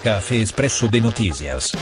Café Expresso de Notícias.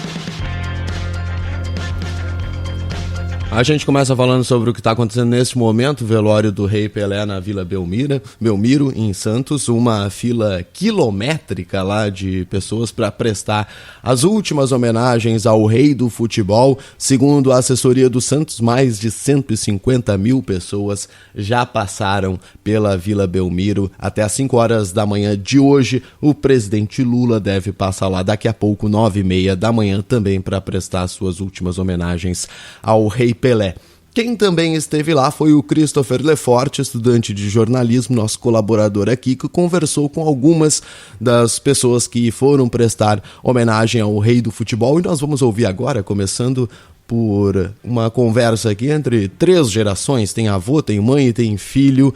A gente começa falando sobre o que está acontecendo neste momento, o velório do Rei Pelé na Vila Belmiro, em Santos, uma fila quilométrica lá de pessoas para prestar as últimas homenagens ao rei do futebol. Segundo a assessoria do Santos, mais de 150 mil pessoas já passaram pela Vila Belmiro. Até às 5 horas da manhã de hoje, o presidente Lula deve passar lá daqui a pouco, 9h30 da manhã, também para prestar suas últimas homenagens ao Rei Pelé. Quem também esteve lá foi o Christopher Lefort, estudante de jornalismo, nosso colaborador aqui, que conversou com algumas das pessoas que foram prestar homenagem ao rei do futebol. E nós vamos ouvir agora, começando por uma conversa aqui entre 3 gerações, tem avô, tem mãe e tem filho,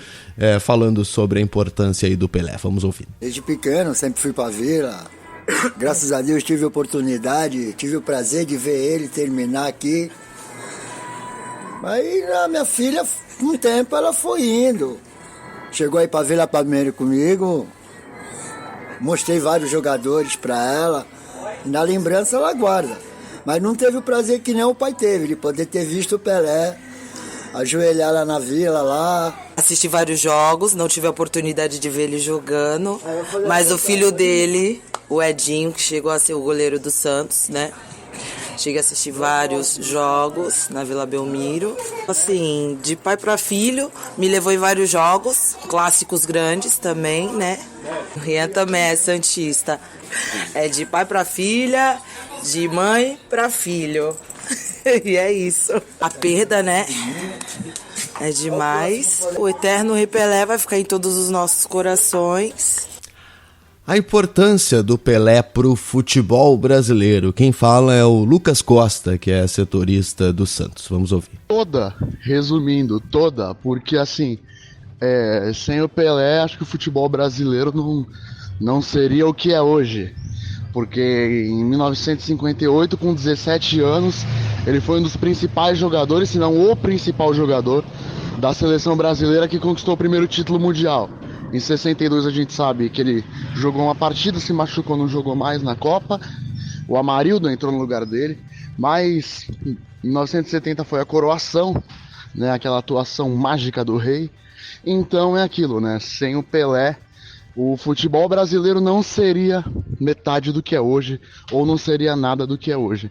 falando sobre a importância aí do Pelé. Vamos ouvir. Desde pequeno, sempre fui para a Vila. Graças a Deus tive a oportunidade, tive o prazer de ver ele terminar aqui. Aí a minha filha, com o tempo, ela foi indo. Chegou aí para Vila Palmeira comigo, mostrei vários jogadores para ela, e na lembrança ela guarda. Mas não teve o prazer que nem o pai teve, de poder ter visto o Pelé, ajoelhar lá na Vila, lá. Assisti vários jogos, não tive a oportunidade de ver ele jogando, mas o filho dele, o Edinho, que chegou a ser o goleiro do Santos, né? Cheguei a assistir vários jogos na Vila Belmiro. Assim, de pai para filho, me levou em vários jogos, clássicos grandes também, né? O Rian também é santista. É de pai para filha, de mãe para filho. E é isso. A perda, né? É demais. O eterno Rei Pelé vai ficar em todos os nossos corações. A importância do Pelé para o futebol brasileiro. Quem fala é o Lucas Costa, que é setorista do Santos. Vamos ouvir. Resumindo, porque assim, sem o Pelé, acho que o futebol brasileiro não seria o que é hoje. Porque em 1958, com 17 anos, ele foi um dos principais jogadores, se não o principal jogador da seleção brasileira que conquistou o primeiro título mundial. Em 62 a gente sabe que ele jogou uma partida, se machucou, não jogou mais na Copa. O Amarildo entrou no lugar dele. Mas em 1970 foi a coroação, né, aquela atuação mágica do rei. Então é aquilo, né? Sem o Pelé, o futebol brasileiro não seria metade do que é hoje, ou não seria nada do que é hoje.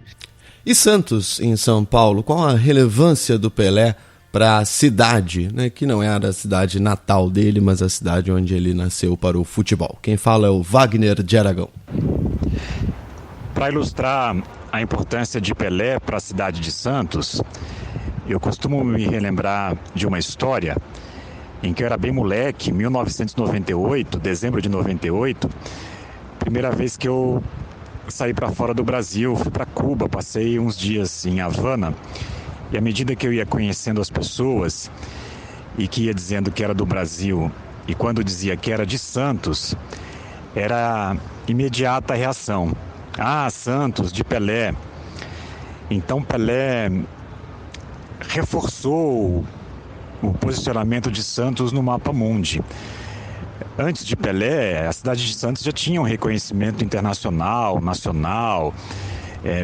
E Santos, em São Paulo, qual a relevância do Pelé para a cidade, né, que não era a cidade natal dele, mas a cidade onde ele nasceu para o futebol? Quem fala é o Wagner de Aragão. Para ilustrar a importância de Pelé para a cidade de Santos, eu costumo me relembrar de uma história em que eu era bem moleque, 1998, dezembro de 98, primeira vez que eu saí para fora do Brasil, fui para Cuba, passei uns dias em Havana. E à medida que eu ia conhecendo as pessoas e que ia dizendo que era do Brasil, e quando dizia que era de Santos, era imediata a reação. Ah, Santos, de Pelé. Então Pelé reforçou o posicionamento de Santos no mapa mundi. Antes de Pelé, a cidade de Santos já tinha um reconhecimento internacional, nacional,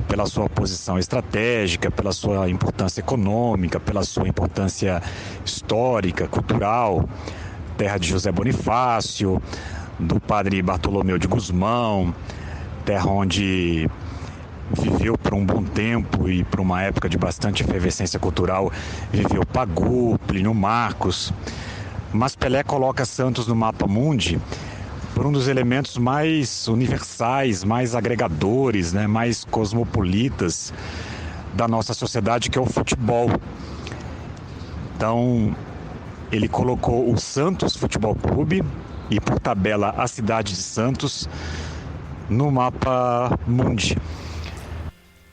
pela sua posição estratégica, pela sua importância econômica, pela sua importância histórica, cultural, terra de José Bonifácio, do padre Bartolomeu de Gusmão, terra onde viveu por um bom tempo e por uma época de bastante efervescência cultural, viveu Pagu, Plínio Marcos. Mas Pelé coloca Santos no mapa mundi por um dos elementos mais universais, mais agregadores, né, mais cosmopolitas da nossa sociedade, que é o futebol. Então, ele colocou o Santos Futebol Clube e, por tabela, a cidade de Santos no mapa mundi.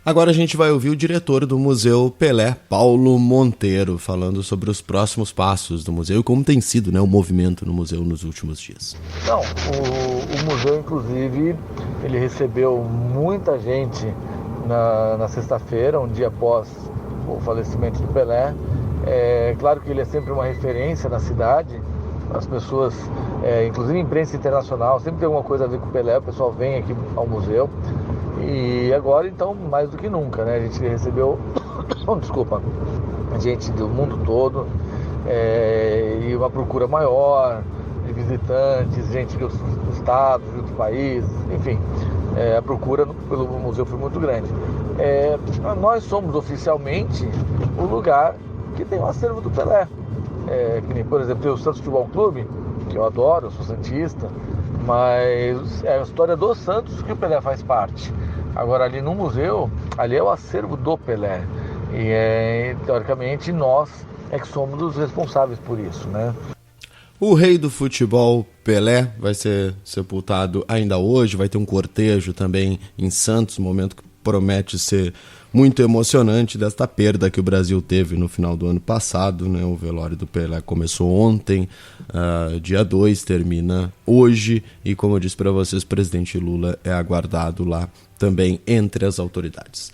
Agora a gente vai ouvir o diretor do Museu Pelé, Paulo Monteiro, falando sobre os próximos passos do museu e como tem sido, né, o movimento no museu nos últimos dias. Não, o museu, inclusive, ele recebeu muita gente na sexta-feira, um dia após o falecimento do Pelé. É claro que ele é sempre uma referência na cidade, as pessoas, inclusive imprensa internacional, sempre tem alguma coisa a ver com o Pelé, o pessoal vem aqui ao museu. E agora, então, mais do que nunca, né? A gente recebeu, gente do mundo todo, e uma procura maior de visitantes, gente de outros estados, de outros países, enfim, a procura pelo museu foi muito grande. Nós somos oficialmente o lugar que tem o acervo do Pelé. Que nem, por exemplo, tem o Santos Futebol Clube, que eu adoro, eu sou santista, mas é a história do Santos que o Pelé faz parte. Agora, ali no museu, ali é o acervo do Pelé. E, teoricamente, nós é que somos os responsáveis por isso, né? O rei do futebol, Pelé, vai ser sepultado ainda hoje, vai ter um cortejo também em Santos, momento que promete ser muito emocionante desta perda que o Brasil teve no final do ano passado, né? O velório do Pelé começou ontem, dia 2, termina hoje, e como eu disse para vocês, o presidente Lula é aguardado lá também entre as autoridades.